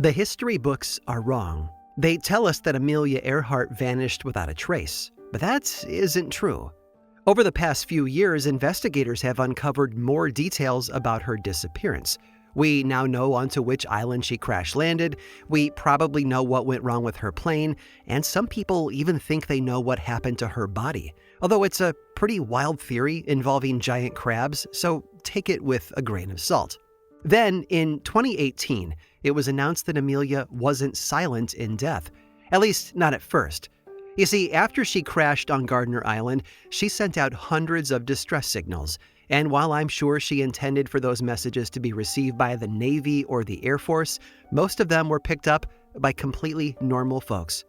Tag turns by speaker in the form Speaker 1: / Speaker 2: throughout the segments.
Speaker 1: The history books are wrong. They tell us that Amelia Earhart vanished without a trace, but that isn't true. Over the past few years, investigators have uncovered more details about her disappearance. We now know onto which island she crash-landed, we probably know what went wrong with her plane, and some people even think they know what happened to her body. Although it's a pretty wild theory involving giant crabs, so take it with a grain of salt. Then, in 2018, it was announced that Amelia wasn't silent in death, at least not at first. You see, after she crashed on Gardner Island, she sent out hundreds of distress signals, and while I'm sure she intended for those messages to be received by the Navy or the Air Force, most of them were picked up by completely normal folks.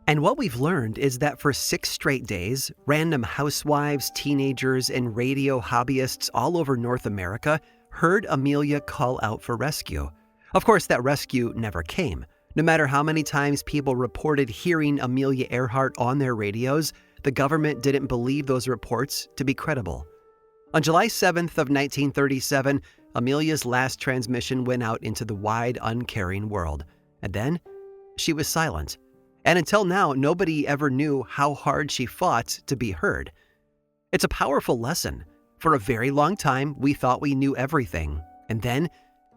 Speaker 1: And what we've learned is that for 6 straight days, random housewives, teenagers, and radio hobbyists all over North America heard Amelia call out for rescue. Of course, that rescue never came. No matter how many times people reported hearing Amelia Earhart on their radios, the government didn't believe those reports to be credible. On July 7th of 1937, Amelia's last transmission went out into the wide, uncaring world. And then, she was silent. And until now, nobody ever knew how hard she fought to be heard. It's a powerful lesson. For a very long time, we thought we knew everything, and then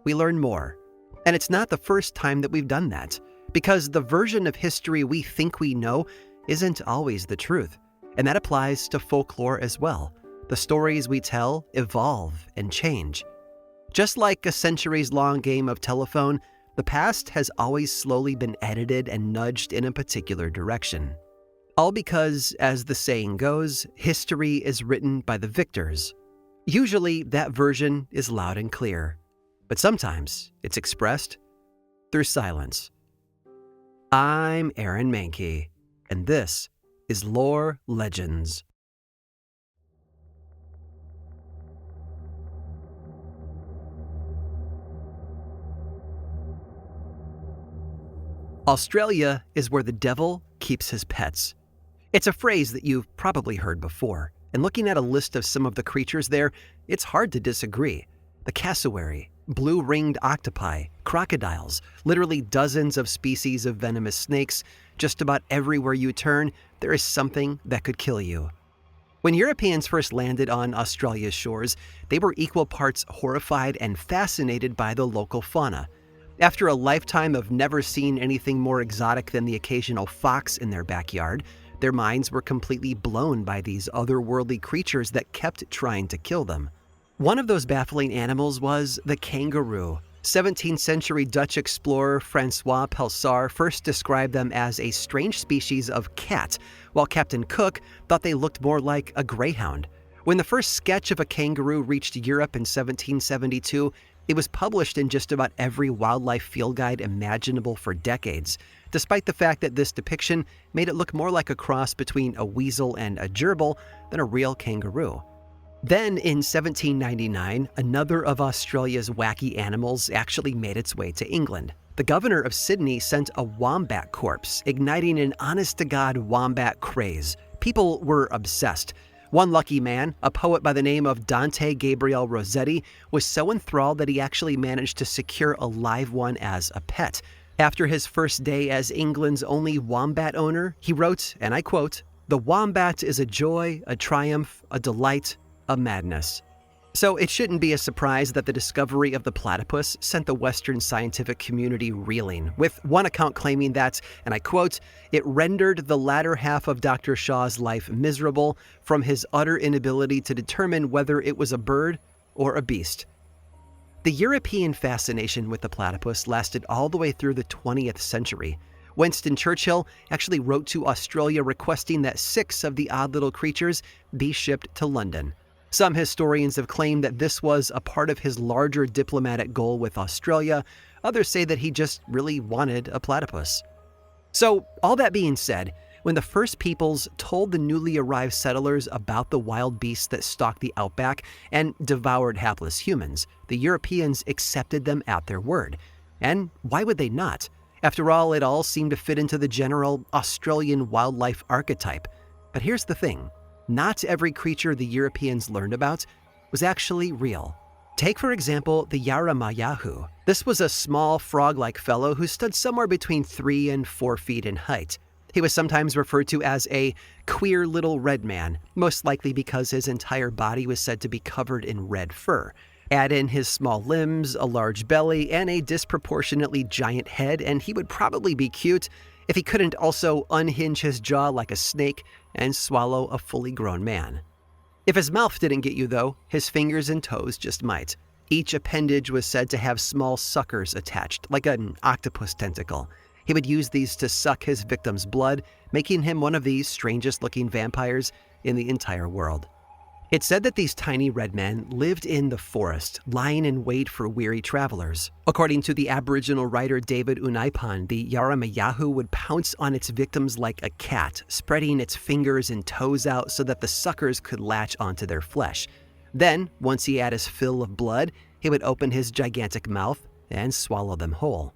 Speaker 1: we learned more. And it's not the first time that we've done that, because the version of history we think we know isn't always the truth, and that applies to folklore as well. The stories we tell evolve and change. Just like a centuries-long game of telephone, the past has always slowly been edited and nudged in a particular direction. All because, as the saying goes, history is written by the victors. Usually, that version is loud and clear, but sometimes it's expressed through silence. I'm Aaron Mahnke, and this is Lore Legends. Australia is where the devil keeps his pets. It's a phrase that you've probably heard before, and looking at a list of some of the creatures there, it's hard to disagree. The cassowary, blue-ringed octopi, crocodiles, literally dozens of species of venomous snakes. Just about everywhere you turn, there is something that could kill you. When Europeans first landed on Australia's shores, they were equal parts horrified and fascinated by the local fauna. After a lifetime of never seeing anything more exotic than the occasional fox in their backyard, their minds were completely blown by these otherworldly creatures that kept trying to kill them. One of those baffling animals was the kangaroo. 17th century Dutch explorer Francois Pelsar first described them as a strange species of cat, while Captain Cook thought they looked more like a greyhound. When the first sketch of a kangaroo reached Europe in 1772, it was published in just about every wildlife field guide imaginable for decades, despite the fact that this depiction made it look more like a cross between a weasel and a gerbil than a real kangaroo. Then, in 1799, another of Australia's wacky animals actually made its way to England. The governor of Sydney sent a wombat corpse, igniting an honest-to-God wombat craze. People were obsessed. One lucky man, a poet by the name of Dante Gabriel Rossetti, was so enthralled that he actually managed to secure a live one as a pet. After his first day as England's only wombat owner, he wrote, and I quote, "The wombat is a joy, a triumph, a delight, a madness." So it shouldn't be a surprise that the discovery of the platypus sent the Western scientific community reeling, with one account claiming that, and I quote, "it rendered the latter half of Dr. Shaw's life miserable from his utter inability to determine whether it was a bird or a beast." The European fascination with the platypus lasted all the way through the 20th century. Winston Churchill actually wrote to Australia requesting that 6 of the odd little creatures be shipped to London. Some historians have claimed that this was a part of his larger diplomatic goal with Australia. Others say that he just really wanted a platypus. So, all that being said, when the First Peoples told the newly arrived settlers about the wild beasts that stalked the outback and devoured hapless humans, the Europeans accepted them at their word. And why would they not? After all, it all seemed to fit into the general Australian wildlife archetype. But here's the thing. Not every creature the Europeans learned about was actually real. Take, for example, the Yaramayahu. This was a small frog-like fellow who stood somewhere between 3 and 4 feet in height. He was sometimes referred to as a queer little red man, most likely because his entire body was said to be covered in red fur. Add in his small limbs, a large belly, and a disproportionately giant head, and he would probably be cute if he couldn't also unhinge his jaw like a snake and swallow a fully grown man. If his mouth didn't get you, though, his fingers and toes just might. Each appendage was said to have small suckers attached, like an octopus tentacle. He would use these to suck his victim's blood, making him one of the strangest-looking vampires in the entire world. It's said that these tiny red men lived in the forest, lying in wait for weary travelers. According to the Aboriginal writer David Unaipan, the Yaramayahu would pounce on its victims like a cat, spreading its fingers and toes out so that the suckers could latch onto their flesh. Then, once he had his fill of blood, he would open his gigantic mouth and swallow them whole.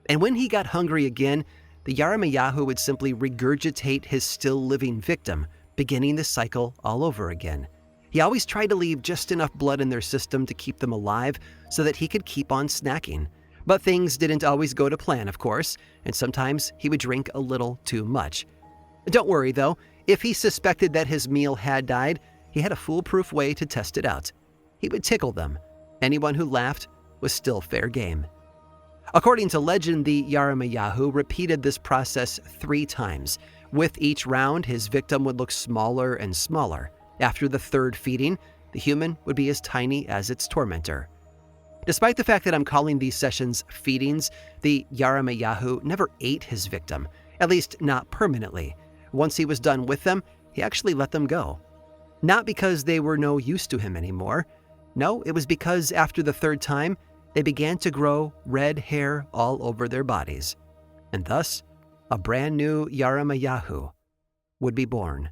Speaker 1: And when he got hungry again, the Yaramayahu would simply regurgitate his still-living victim, beginning the cycle all over again. He always tried to leave just enough blood in their system to keep them alive so that he could keep on snacking. But things didn't always go to plan, of course, and sometimes he would drink a little too much. Don't worry, though. If he suspected that his meal had died, he had a foolproof way to test it out. He would tickle them. Anyone who laughed was still fair game. According to legend, the Yaramayahu repeated this process 3 times. With each round, his victim would look smaller and smaller. After the 3rd feeding, the human would be as tiny as its tormentor. Despite the fact that I'm calling these sessions feedings, the Yaramayahu never ate his victim, at least not permanently. Once he was done with them, he actually let them go. Not because they were no use to him anymore. No, it was because after the 3rd time, they began to grow red hair all over their bodies. And thus, a brand new Yaramayahu would be born.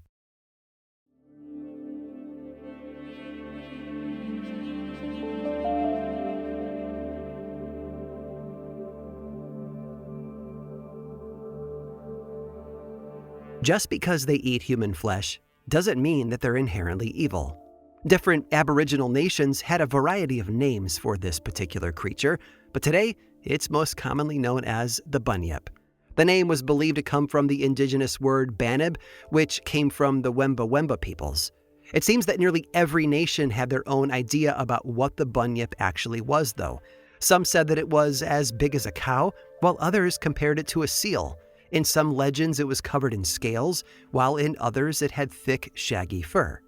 Speaker 1: Just because they eat human flesh doesn't mean that they're inherently evil. Different Aboriginal nations had a variety of names for this particular creature, but today it's most commonly known as the bunyip. The name was believed to come from the indigenous word banib, which came from the Wemba Wemba peoples. It seems that nearly every nation had their own idea about what the bunyip actually was, though. Some said that it was as big as a cow, while others compared it to a seal. In some legends, it was covered in scales, while in others, it had thick, shaggy fur.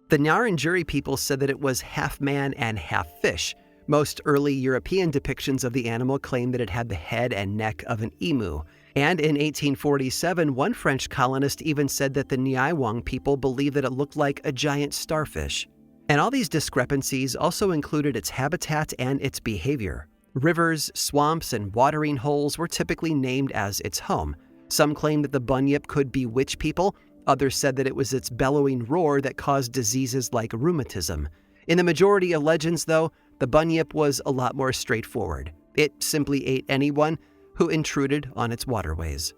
Speaker 1: The Ngarrindjeri people said that it was half man and half fish. Most early European depictions of the animal claimed that it had the head and neck of an emu. And in 1847, one French colonist even said that the Nyiwang people believed that it looked like a giant starfish. And all these discrepancies also included its habitat and its behavior. Rivers, swamps, and watering holes were typically named as its home. Some claimed that the bunyip could bewitch people. Others said that it was its bellowing roar that caused diseases like rheumatism. In the majority of legends, though, the bunyip was a lot more straightforward. It simply ate anyone who intruded on its waterways.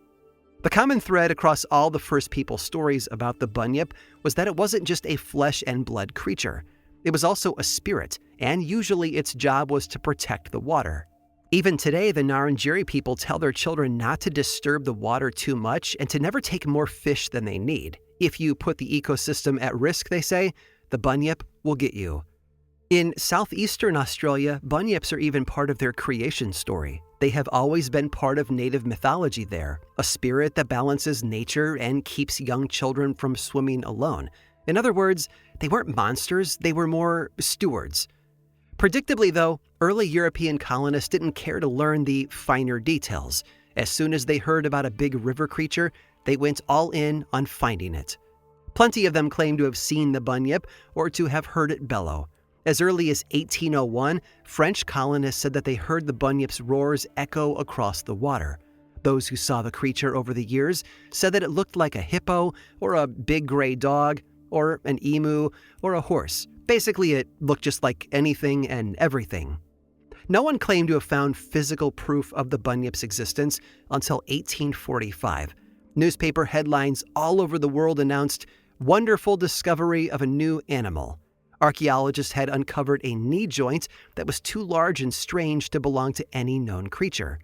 Speaker 1: The common thread across all the First People stories about the bunyip was that it wasn't just a flesh and blood creature. It was also a spirit, and usually its job was to protect the water. Even today, the Ngarrindjeri people tell their children not to disturb the water too much and to never take more fish than they need. If you put the ecosystem at risk, they say, the bunyip will get you. In southeastern Australia, bunyips are even part of their creation story. They have always been part of native mythology there, a spirit that balances nature and keeps young children from swimming alone. In other words, they weren't monsters, they were more stewards. Predictably, though, early European colonists didn't care to learn the finer details. As soon as they heard about a big river creature, they went all in on finding it. Plenty of them claim to have seen the bunyip or to have heard it bellow. As early as 1801, French colonists said that they heard the bunyip's roars echo across the water. Those who saw the creature over the years said that it looked like a hippo or a big gray dog or an emu or a horse. Basically, it looked just like anything and everything. No one claimed to have found physical proof of the bunyip's existence until 1845. Newspaper headlines all over the world announced, "Wonderful discovery of a new animal." Archaeologists had uncovered a knee joint that was too large and strange to belong to any known creature.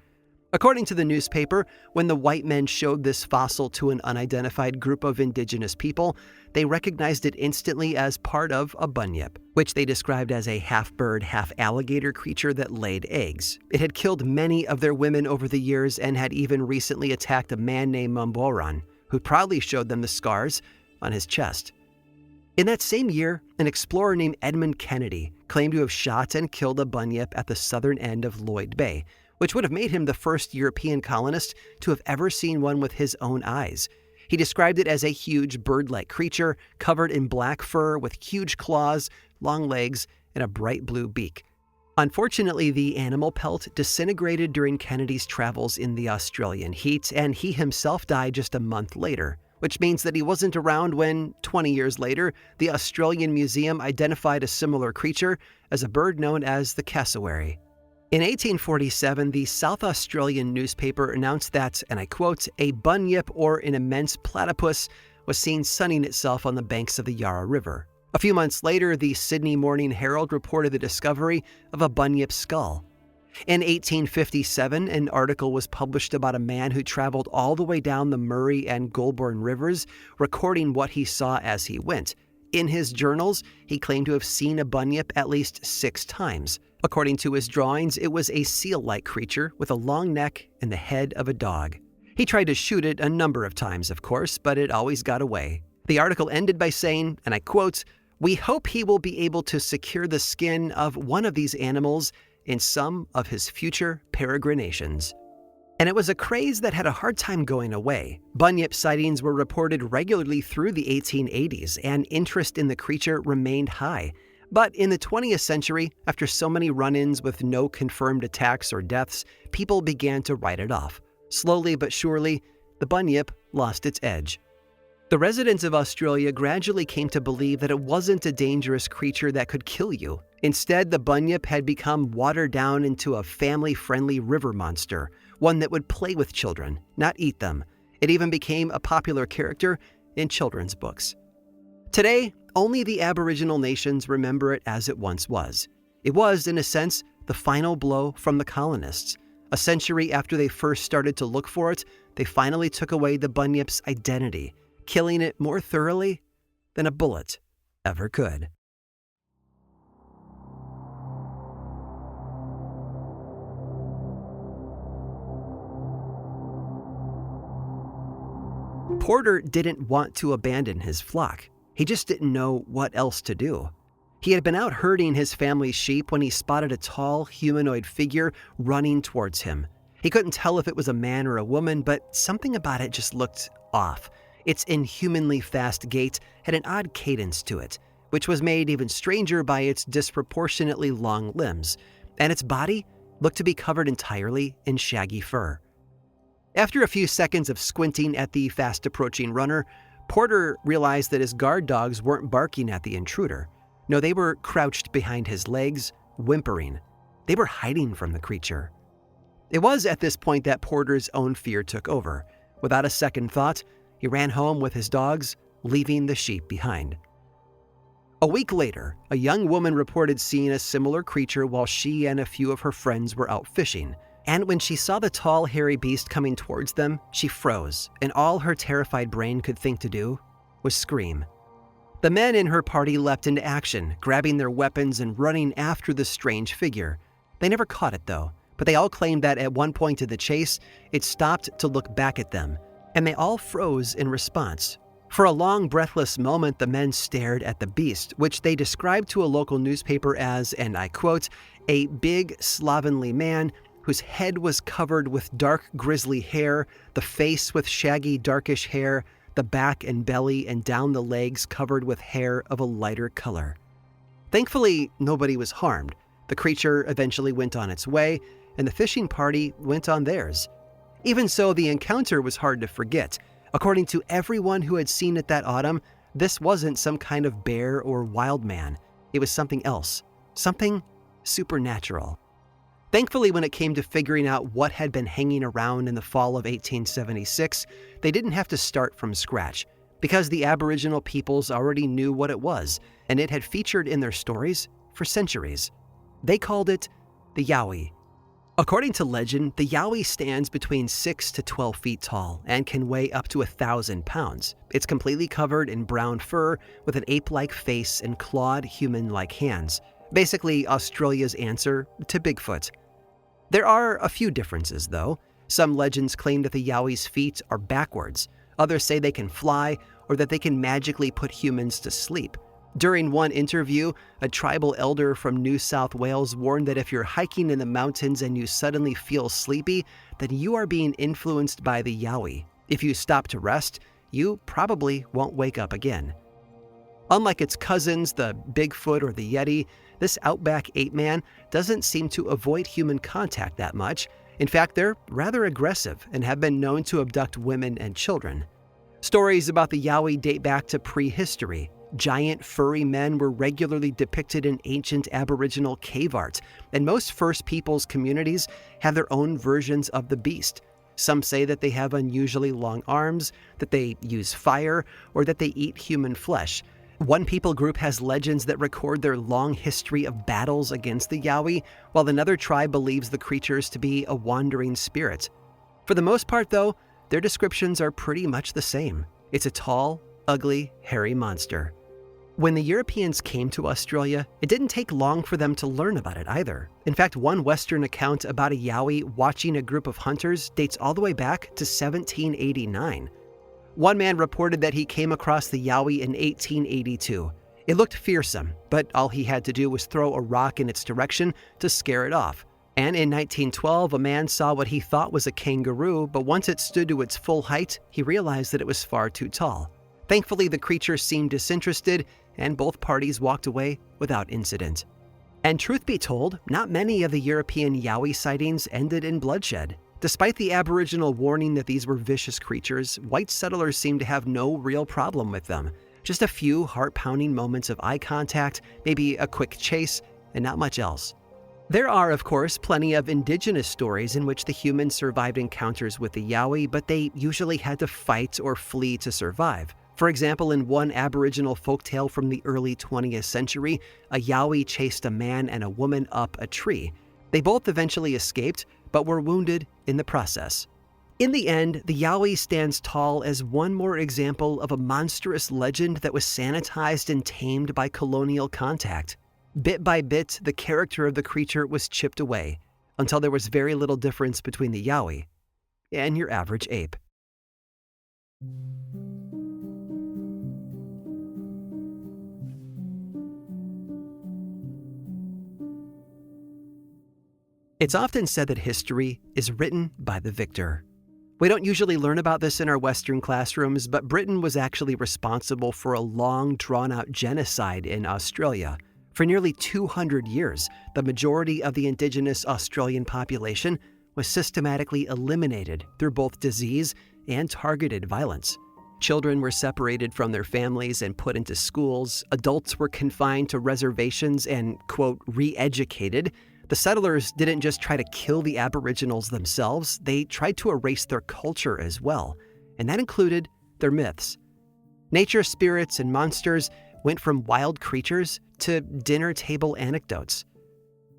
Speaker 1: According to the newspaper, when the white men showed this fossil to an unidentified group of indigenous people, they recognized it instantly as part of a bunyip, which they described as a half-bird, half-alligator creature that laid eggs. It had killed many of their women over the years and had even recently attacked a man named Mamboran, who proudly showed them the scars on his chest. In that same year, an explorer named Edmund Kennedy claimed to have shot and killed a bunyip at the southern end of Lloyd Bay, which would have made him the first European colonist to have ever seen one with his own eyes. He described it as a huge bird-like creature covered in black fur with huge claws, long legs, and a bright blue beak. Unfortunately, the animal pelt disintegrated during Kennedy's travels in the Australian heat, and he himself died just a month later, which means that he wasn't around when, 20 years later, the Australian Museum identified a similar creature as a bird known as the cassowary. In 1847, the South Australian newspaper announced that, and I quote, "a bunyip or an immense platypus was seen sunning itself on the banks of the Yarra River." A few months later, the Sydney Morning Herald reported the discovery of a bunyip skull. In 1857, an article was published about a man who traveled all the way down the Murray and Goulburn rivers, recording what he saw as he went. In his journals, he claimed to have seen a bunyip at least 6 times. According to his drawings, it was a seal-like creature with a long neck and the head of a dog. He tried to shoot it a number of times, of course, but it always got away. The article ended by saying, and I quote, "We hope he will be able to secure the skin of one of these animals in some of his future peregrinations." And it was a craze that had a hard time going away. Bunyip sightings were reported regularly through the 1880s, and interest in the creature remained high. But in the 20th century, after so many run-ins with no confirmed attacks or deaths, people began to write it off. Slowly but surely, the bunyip lost its edge. The residents of Australia gradually came to believe that it wasn't a dangerous creature that could kill you. Instead, the bunyip had become watered down into a family-friendly river monster, one that would play with children, not eat them. It even became a popular character in children's books. Today, only the Aboriginal nations remember it as it once was. It was, in a sense, the final blow from the colonists. A century after they first started to look for it, they finally took away the bunyip's identity, killing it more thoroughly than a bullet ever could. Porter didn't want to abandon his flock. He just didn't know what else to do. He had been out herding his family's sheep when he spotted a tall, humanoid figure running towards him. He couldn't tell if it was a man or a woman, but something about it just looked off. Its inhumanly fast gait had an odd cadence to it, which was made even stranger by its disproportionately long limbs, and its body looked to be covered entirely in shaggy fur. After a few seconds of squinting at the fast-approaching runner, Porter realized that his guard dogs weren't barking at the intruder. No, they were crouched behind his legs, whimpering. They were hiding from the creature. It was at this point that Porter's own fear took over. Without a second thought, he ran home with his dogs, leaving the sheep behind. A week later, a young woman reported seeing a similar creature while she and a few of her friends were out fishing. And when she saw the tall, hairy beast coming towards them, she froze, and all her terrified brain could think to do was scream. The men in her party leapt into action, grabbing their weapons and running after the strange figure. They never caught it, though, but they all claimed that at one point in the chase, it stopped to look back at them, and they all froze in response. For a long, breathless moment, the men stared at the beast, which they described to a local newspaper as, and I quote, "a big, slovenly man whose head was covered with dark, grisly hair, the face with shaggy, darkish hair, the back and belly and down the legs covered with hair of a lighter color." Thankfully, nobody was harmed. The creature eventually went on its way, and the fishing party went on theirs. Even so, the encounter was hard to forget. According to everyone who had seen it that autumn, this wasn't some kind of bear or wild man. It was something else, something supernatural. Thankfully, when it came to figuring out what had been hanging around in the fall of 1876, they didn't have to start from scratch. because the Aboriginal peoples already knew what it was, and it had featured in their stories for centuries. They called it the Yowie. According to legend, the Yowie stands between 6 to 12 feet tall and can weigh up to 1,000 pounds. It's completely covered in brown fur with an ape-like face and clawed human-like hands. Basically, Australia's answer to Bigfoot. There are a few differences, though. Some legends claim that the Yowie's feet are backwards. Others say they can fly or that they can magically put humans to sleep. During one interview, a tribal elder from New South Wales warned that if you're hiking in the mountains and you suddenly feel sleepy, then you are being influenced by the Yowie. If you stop to rest, you probably won't wake up again. Unlike its cousins, the Bigfoot or the Yeti, this outback ape man doesn't seem to avoid human contact that much. In fact, they're rather aggressive and have been known to abduct women and children. Stories about the Yowie date back to prehistory. Giant furry men were regularly depicted in ancient Aboriginal cave art, and most First Peoples communities have their own versions of the beast. Some say that they have unusually long arms, that they use fire, or that they eat human flesh. One people group has legends that record their long history of battles against the Yowie, while another tribe believes the creatures to be a wandering spirit. For the most part, though, their descriptions are pretty much the same. It's a tall, ugly, hairy monster. When the Europeans came to Australia, it didn't take long for them to learn about it either. In fact, one Western account about a Yowie watching a group of hunters dates all the way back to 1789. One man reported that he came across the Yowie in 1882. It looked fearsome, but all he had to do was throw a rock in its direction to scare it off. And in 1912, a man saw what he thought was a kangaroo, but once it stood to its full height, he realized that it was far too tall. Thankfully, the creature seemed disinterested, and both parties walked away without incident. And truth be told, not many of the European Yowie sightings ended in bloodshed. Despite the Aboriginal warning that these were vicious creatures, white settlers seemed to have no real problem with them. Just a few heart-pounding moments of eye contact, maybe a quick chase, and not much else. There are, of course, plenty of indigenous stories in which the humans survived encounters with the Yowie, but they usually had to fight or flee to survive. For example, in one Aboriginal folktale from the early 20th century, a Yowie chased a man and a woman up a tree. They both eventually escaped, but were wounded in the process. In the end, the Yowie stands tall as one more example of a monstrous legend that was sanitized and tamed by colonial contact. Bit by bit, the character of the creature was chipped away, until there was very little difference between the Yowie and your average ape. It's often said that history is written by the victor. We don't usually learn about this in our Western classrooms, but Britain was actually responsible for a long, drawn-out genocide in Australia. For nearly 200 years, the majority of the Indigenous Australian population was systematically eliminated through both disease and targeted violence. Children were separated from their families and put into schools. Adults were confined to reservations and, quote, re-educated. The settlers didn't just try to kill the Aboriginals themselves, they tried to erase their culture as well, and that included their myths. Nature spirits and monsters went from wild creatures to dinner table anecdotes.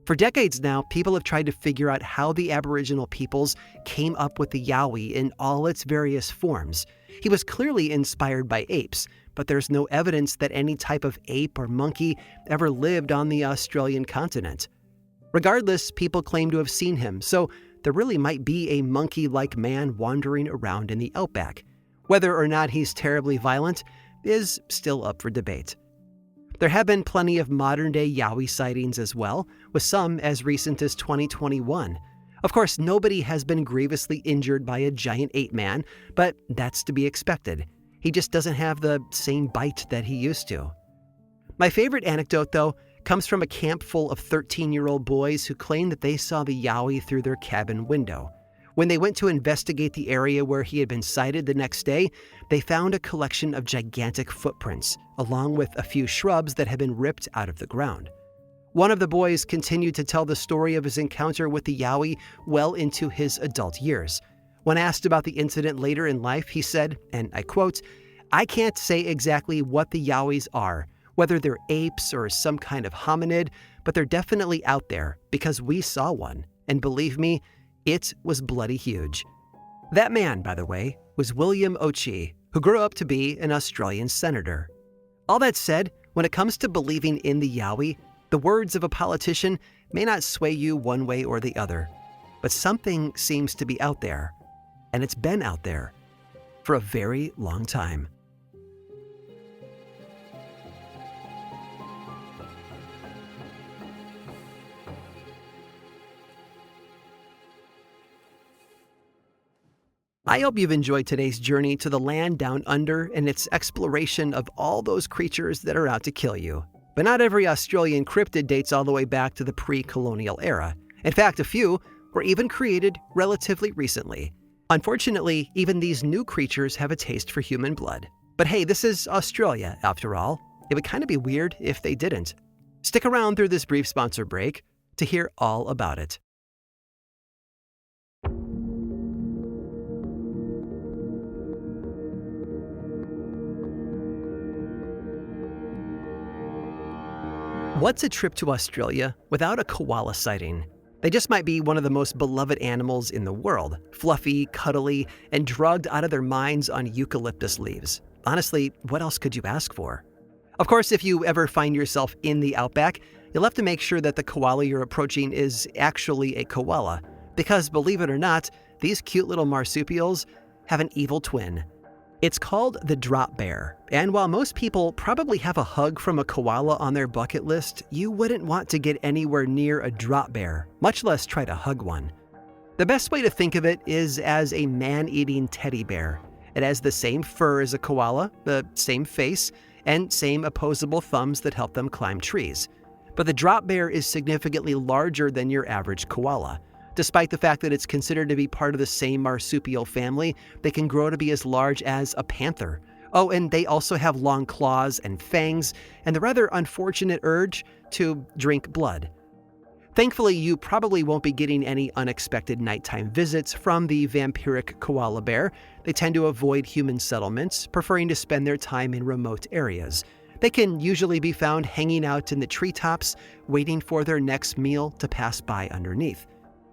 Speaker 1: For decades now, people have tried to figure out how the Aboriginal peoples came up with the Yowie in all its various forms. He was clearly inspired by apes, but there's no evidence that any type of ape or monkey ever lived on the Australian continent. Regardless, people claim to have seen him, so there really might be a monkey-like man wandering around in the outback. Whether or not he's terribly violent is still up for debate. There have been plenty of modern-day Yowie sightings as well, with some as recent as 2021. Of course, nobody has been grievously injured by a giant ape man, but that's to be expected. He just doesn't have the same bite that he used to. My favorite anecdote, though, comes from a camp full of 13-year-old boys who claim that they saw the Yowie through their cabin window. When they went to investigate the area where he had been sighted the next day, they found a collection of gigantic footprints, along with a few shrubs that had been ripped out of the ground. One of the boys continued to tell the story of his encounter with the Yowie well into his adult years. When asked about the incident later in life, he said, and I quote, I can't say exactly what the yowies are, whether they're apes or some kind of hominid, but they're definitely out there because we saw one. And believe me, it was bloody huge. That man, by the way, was William O'Chee, who grew up to be an Australian senator. All that said, when it comes to believing in the yowie, the words of a politician may not sway you one way or the other, but something seems to be out there, and it's been out there for a very long time. I hope you've enjoyed today's journey to the land down under and its exploration of all those creatures that are out to kill you. But not every Australian cryptid dates all the way back to the pre-colonial era. In fact, a few were even created relatively recently. Unfortunately, even these new creatures have a taste for human blood. But hey, this is Australia, after all. It would kind of be weird if they didn't. Stick around through this brief sponsor break to hear all about it. What's a trip to Australia without a koala sighting? They just might be one of the most beloved animals in the world, fluffy, cuddly, and drugged out of their minds on eucalyptus leaves. Honestly, what else could you ask for? Of course, if you ever find yourself in the outback, you'll have to make sure that the koala you're approaching is actually a koala, because believe it or not, these cute little marsupials have an evil twin. It's called the drop bear, and while most people probably have a hug from a koala on their bucket list, you wouldn't want to get anywhere near a drop bear, much less try to hug one. The best way to think of it is as a man-eating teddy bear. It has the same fur as a koala, the same face, and same opposable thumbs that help them climb trees. But the drop bear is significantly larger than your average koala. Despite the fact that it's considered to be part of the same marsupial family, they can grow to be as large as a panther. Oh, and they also have long claws and fangs, and the rather unfortunate urge to drink blood. Thankfully, you probably won't be getting any unexpected nighttime visits from the vampiric koala bear. They tend to avoid human settlements, preferring to spend their time in remote areas. They can usually be found hanging out in the treetops, waiting for their next meal to pass by underneath.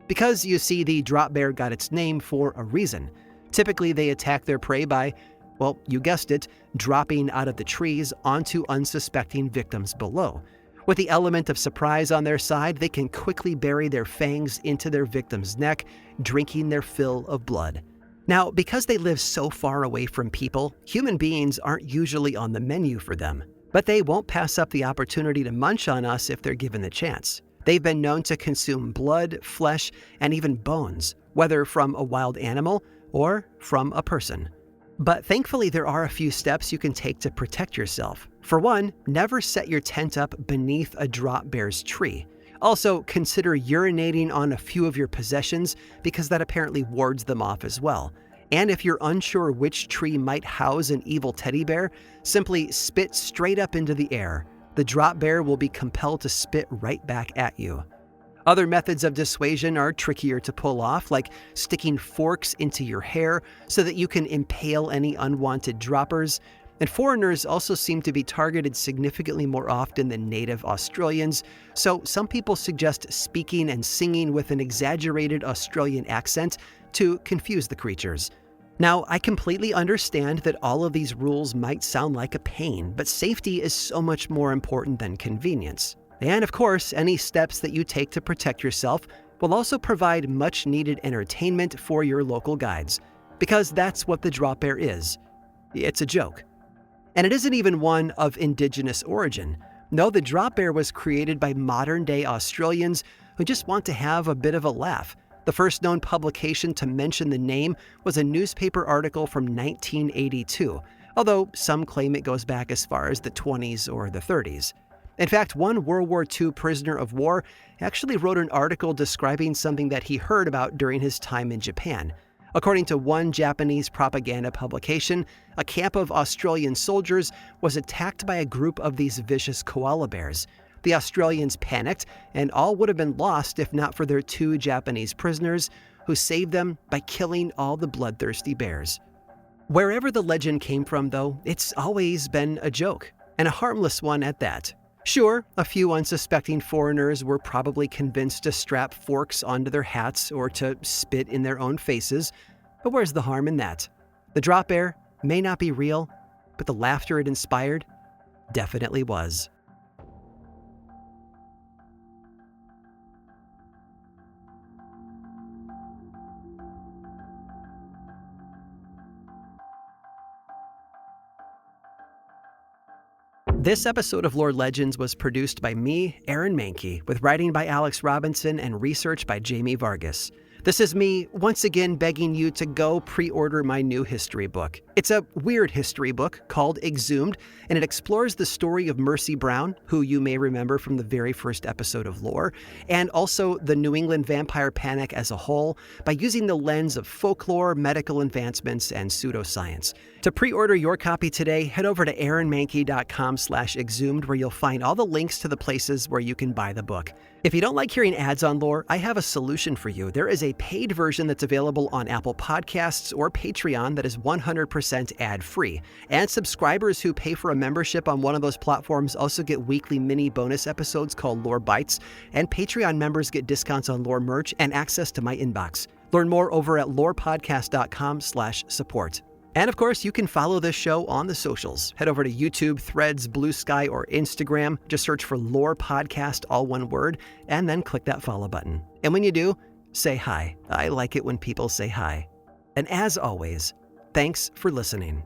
Speaker 1: Because, you see, the drop bear got its name for a reason. Typically, they attack their prey by, well, you guessed it, dropping out of the trees onto unsuspecting victims below. With the element of surprise on their side, they can quickly bury their fangs into their victim's neck, drinking their fill of blood. Now, because they live so far away from people, human beings aren't usually on the menu for them. But they won't pass up the opportunity to munch on us if they're given the chance. They've been known to consume blood, flesh, and even bones, whether from a wild animal or from a person. But thankfully, there are a few steps you can take to protect yourself. For one, never set your tent up beneath a drop bear's tree. Also, consider urinating on a few of your possessions because that apparently wards them off as well. And if you're unsure which tree might house an evil teddy bear, simply spit straight up into the air. The drop bear will be compelled to spit right back at you. Other methods of dissuasion are trickier to pull off, like sticking forks into your hair so that you can impale any unwanted droppers. And foreigners also seem to be targeted significantly more often than native Australians, so some people suggest speaking and singing with an exaggerated Australian accent to confuse the creatures. Now, I completely understand that all of these rules might sound like a pain, but safety is so much more important than convenience. And of course, any steps that you take to protect yourself will also provide much-needed entertainment for your local guides, because that's what the drop bear is. It's a joke. And it isn't even one of indigenous origin. No, the drop bear was created by modern-day Australians who just want to have a bit of a laugh. The first known publication to mention the name was a newspaper article from 1982, although some claim it goes back as far as the 20s or the 30s. In fact, one World War II prisoner of war actually wrote an article describing something that he heard about during his time in Japan. According to one Japanese propaganda publication, a camp of Australian soldiers was attacked by a group of these vicious koala bears. The Australians panicked, and all would have been lost if not for their 2 Japanese prisoners, who saved them by killing all the bloodthirsty bears. Wherever the legend came from, though, it's always been a joke, and a harmless one at that. Sure, a few unsuspecting foreigners were probably convinced to strap forks onto their hats or to spit in their own faces, but where's the harm in that? The drop air may not be real, but the laughter it inspired definitely was. This episode of Lore Legends was produced by me, Aaron Mahnke, with writing by Alex Robinson and research by Jamie Vargas. This is me once again begging you to go pre-order my new history book. It's a weird history book called EXHUMED, and it explores the story of Mercy Brown, who you may remember from the very first episode of Lore, and also the New England vampire panic as a whole by using the lens of folklore, medical advancements, and pseudoscience. To pre-order your copy today, head over to aaronmahnke.com/exhumed, where you'll find all the links to the places where you can buy the book. If you don't like hearing ads on Lore, I have a solution for you. There is a paid version that's available on Apple Podcasts or Patreon that is 100% ad-free. And subscribers who pay for a membership on one of those platforms also get weekly mini bonus episodes called Lore Bites, and Patreon members get discounts on Lore merch and access to my inbox. Learn more over at lorepodcast.com/support. And of course, you can follow this show on the socials. Head over to YouTube, Threads, Blue Sky, or Instagram. Just search for Lore Podcast, all one word, and then click that follow button. And when you do, say hi. I like it when people say hi. And as always, thanks for listening.